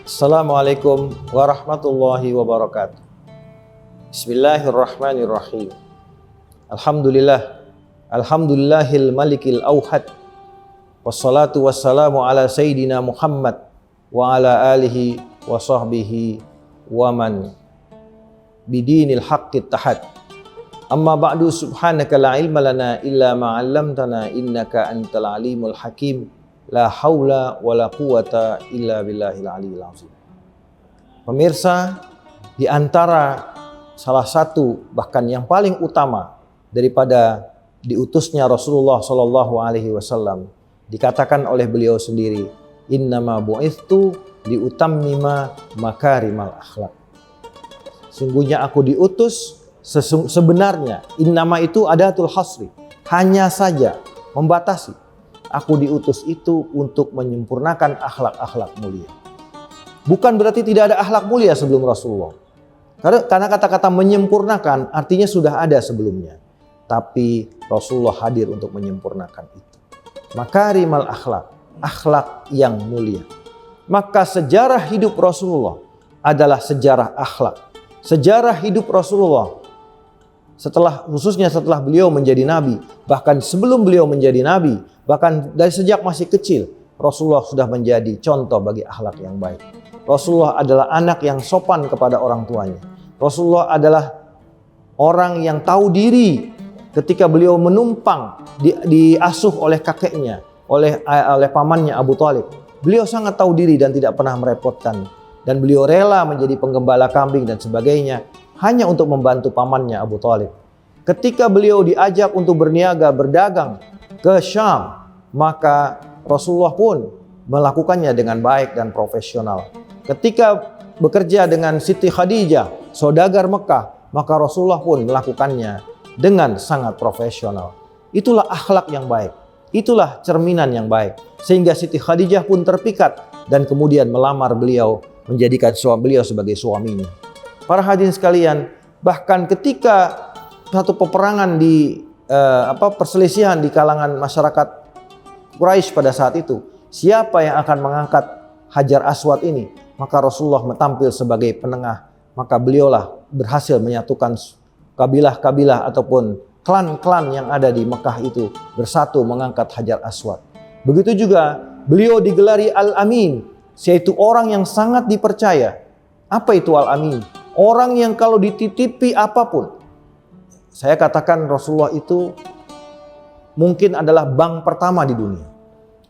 Assalamualaikum warahmatullahi wabarakatuh. Bismillahirrahmanirrahim. Alhamdulillahil malikil auhad. Wassalatu wassalamu ala sayyidina Muhammad wa ala alihi wa sahbihi wa man bidinil haqqit tahad. Amma ba'du, subhanaka la ilma lana illa ma 'allamtana innaka antal alimul hakim. La haula wa la quwata illa billahil aliyil azim. Pemirsa, di antara salah satu bahkan yang paling utama daripada diutusnya Rasulullah sallallahu alaihi wasallam, dikatakan oleh beliau sendiri, innama bu'ithtu liutammima makarimal akhlak. Sungguhnya aku diutus, sebenarnya innama itu adatul hasri, hanya saja membatasi. Aku diutus itu untuk menyempurnakan akhlak-akhlak mulia. Bukan berarti tidak ada akhlak mulia sebelum Rasulullah. Karena kata-kata menyempurnakan artinya sudah ada sebelumnya. Tapi Rasulullah hadir untuk menyempurnakan itu. Makarimal akhlak, akhlak yang mulia. Maka sejarah hidup Rasulullah adalah sejarah akhlak. Sejarah hidup Rasulullah khususnya setelah beliau menjadi nabi, bahkan sebelum beliau menjadi nabi, bahkan dari sejak masih kecil, Rasulullah sudah menjadi contoh bagi akhlak yang baik. Rasulullah adalah anak yang sopan kepada orang tuanya. Rasulullah adalah orang yang tahu diri ketika beliau menumpang diasuh oleh kakeknya, oleh pamannya Abu Thalib. Beliau sangat tahu diri dan tidak pernah merepotkan. Dan beliau rela menjadi penggembala kambing dan sebagainya hanya untuk membantu pamannya Abu Thalib. Ketika beliau diajak untuk berniaga, berdagang ke Syam, maka Rasulullah pun melakukannya dengan baik dan profesional. Ketika bekerja dengan Siti Khadijah, saudagar Mekah, maka Rasulullah pun melakukannya dengan sangat profesional. Itulah akhlak yang baik. Itulah cerminan yang baik. Sehingga Siti Khadijah pun terpikat dan kemudian melamar beliau, menjadikan beliau sebagai suaminya. Para hadirin sekalian, bahkan ketika satu peperangan perselisihan di kalangan masyarakat Quraisy pada saat itu, siapa yang akan mengangkat Hajar Aswad ini? Maka Rasulullah tampil sebagai penengah. Maka beliaulah berhasil menyatukan kabilah-kabilah ataupun klan-klan yang ada di Mekah itu bersatu mengangkat Hajar Aswad. Begitu juga beliau digelari Al-Amin, yaitu orang yang sangat dipercaya. Apa itu Al-Amin? Orang yang kalau dititipi apapun, saya katakan Rasulullah itu mungkin adalah bank pertama di dunia.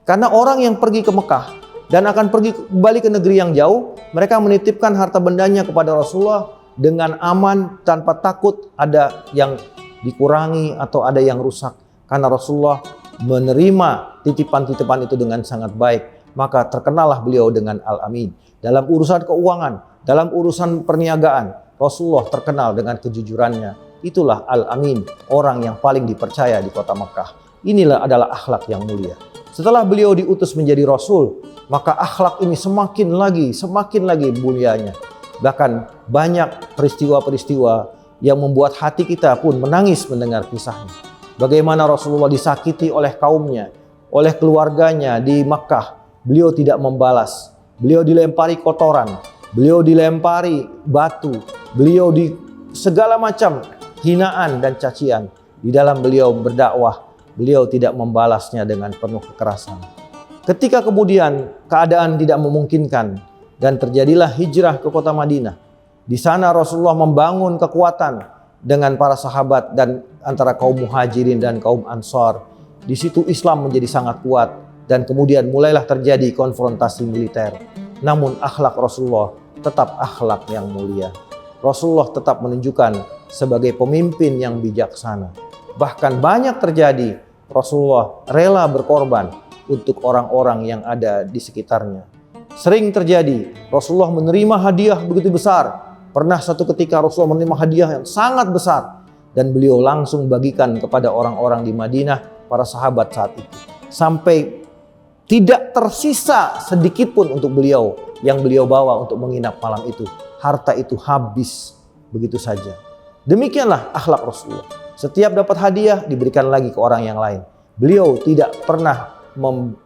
Karena orang yang pergi ke Mekah dan akan pergi kembali ke negeri yang jauh, mereka menitipkan harta bendanya kepada Rasulullah dengan aman, tanpa takut ada yang dikurangi atau ada yang rusak. Karena Rasulullah menerima titipan-titipan itu dengan sangat baik. Maka terkenalah beliau dengan Al-Amin. Dalam urusan keuangan, dalam urusan perniagaan, Rasulullah terkenal dengan kejujurannya. Itulah Al-Amin, orang yang paling dipercaya di kota Mekah. Inilah adalah akhlak yang mulia. Setelah beliau diutus menjadi Rasul, maka akhlak ini semakin lagi mulianya. Bahkan banyak peristiwa-peristiwa yang membuat hati kita pun menangis mendengar kisahnya. Bagaimana Rasulullah disakiti oleh kaumnya, oleh keluarganya di Mekah. Beliau tidak membalas. Beliau dilempari kotoran. Beliau dilempari batu. Beliau di segala macam hinaan dan cacian. Di dalam beliau berdakwah, beliau tidak membalasnya dengan penuh kekerasan. Ketika kemudian keadaan tidak memungkinkan dan terjadilah hijrah ke kota Madinah. Di sana Rasulullah membangun kekuatan dengan para sahabat dan antara kaum Muhajirin dan kaum Ansar. Di situ Islam menjadi sangat kuat dan kemudian mulailah terjadi konfrontasi militer. Namun akhlak Rasulullah tetap akhlak yang mulia. Rasulullah tetap menunjukkan sebagai pemimpin yang bijaksana. Bahkan banyak terjadi Rasulullah rela berkorban untuk orang-orang yang ada di sekitarnya. Sering terjadi Rasulullah menerima hadiah begitu besar. Pernah satu ketika Rasulullah menerima hadiah yang sangat besar dan beliau langsung bagikan kepada orang-orang di Madinah, para sahabat saat itu. Sampai tidak tersisa sedikit pun untuk beliau yang beliau bawa untuk menginap malam itu. Harta itu habis begitu saja. Demikianlah akhlak Rasulullah. Setiap dapat hadiah diberikan lagi ke orang yang lain. Beliau tidak pernah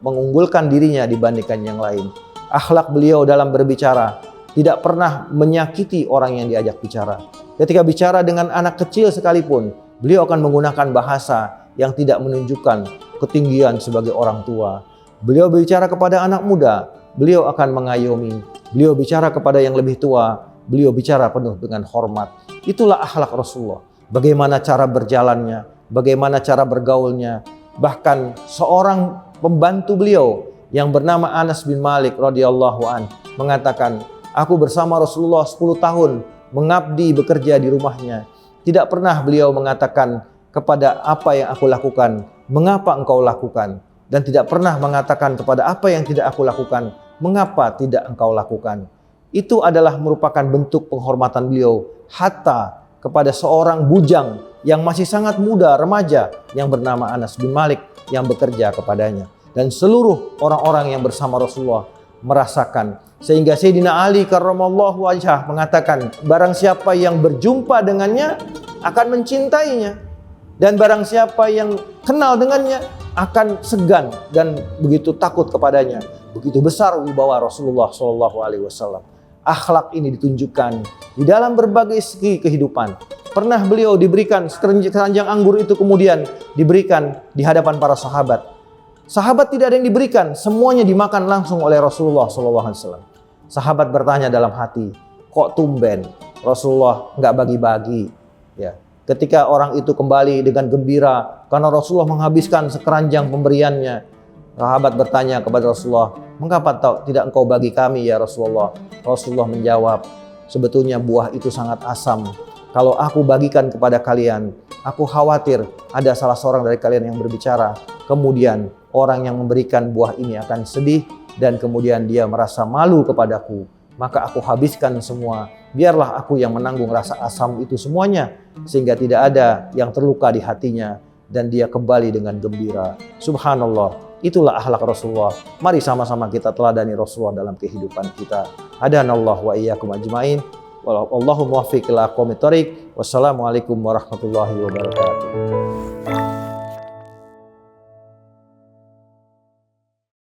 mengunggulkan dirinya dibandingkan yang lain. Akhlak beliau dalam berbicara, tidak pernah menyakiti orang yang diajak bicara. Ketika bicara dengan anak kecil sekalipun, beliau akan menggunakan bahasa yang tidak menunjukkan ketinggian sebagai orang tua. Beliau bicara kepada anak muda, beliau akan mengayomi. Beliau bicara kepada yang lebih tua, beliau bicara penuh dengan hormat. Itulah akhlak Rasulullah. Bagaimana cara berjalannya, bagaimana cara bergaulnya. Bahkan seorang pembantu beliau yang bernama Anas bin Malik radhiyallahu an mengatakan, aku bersama Rasulullah 10 tahun mengabdi bekerja di rumahnya. Tidak pernah beliau mengatakan kepada apa yang aku lakukan, mengapa engkau lakukan? Dan tidak pernah mengatakan kepada apa yang tidak aku lakukan, mengapa tidak engkau lakukan? Itu adalah merupakan bentuk penghormatan beliau hatta kepada seorang bujang yang masih sangat muda, remaja, yang bernama Anas bin Malik yang bekerja kepadanya. Dan seluruh orang-orang yang bersama Rasulullah merasakan. Sehingga Sayyidina Ali karramallahu wajhah mengatakan, barang siapa yang berjumpa dengannya akan mencintainya. Dan barang siapa yang kenal dengannya akan segan dan begitu takut kepadanya. Begitu besar wibawa Rasulullah SAW. Akhlak ini ditunjukkan di dalam berbagai segi kehidupan. Pernah beliau diberikan keranjang anggur itu kemudian diberikan di hadapan para sahabat. Sahabat tidak ada yang diberikan, semuanya dimakan langsung oleh Rasulullah SAW. Sahabat bertanya dalam hati, kok tumben Rasulullah nggak bagi-bagi? Ya. Ketika orang itu kembali dengan gembira karena Rasulullah menghabiskan sekeranjang pemberiannya, sahabat bertanya kepada Rasulullah, mengapa tidak engkau bagi kami ya Rasulullah? Rasulullah menjawab, sebetulnya buah itu sangat asam. Kalau aku bagikan kepada kalian, aku khawatir ada salah seorang dari kalian yang berbicara. Kemudian orang yang memberikan buah ini akan sedih dan kemudian dia merasa malu kepadaku. Maka aku habiskan semua. Biarlah aku yang menanggung rasa asam itu semuanya. Sehingga tidak ada yang terluka di hatinya. Dan dia kembali dengan gembira. Subhanallah. Itulah akhlak Rasulullah. Mari sama-sama kita teladani Rasulullah dalam kehidupan kita. Hadanallahu wa iyyakum ajmain. Wallahu muwaffiq ila aqwamit thoriq. Wassalamualaikum warahmatullahi wabarakatuh.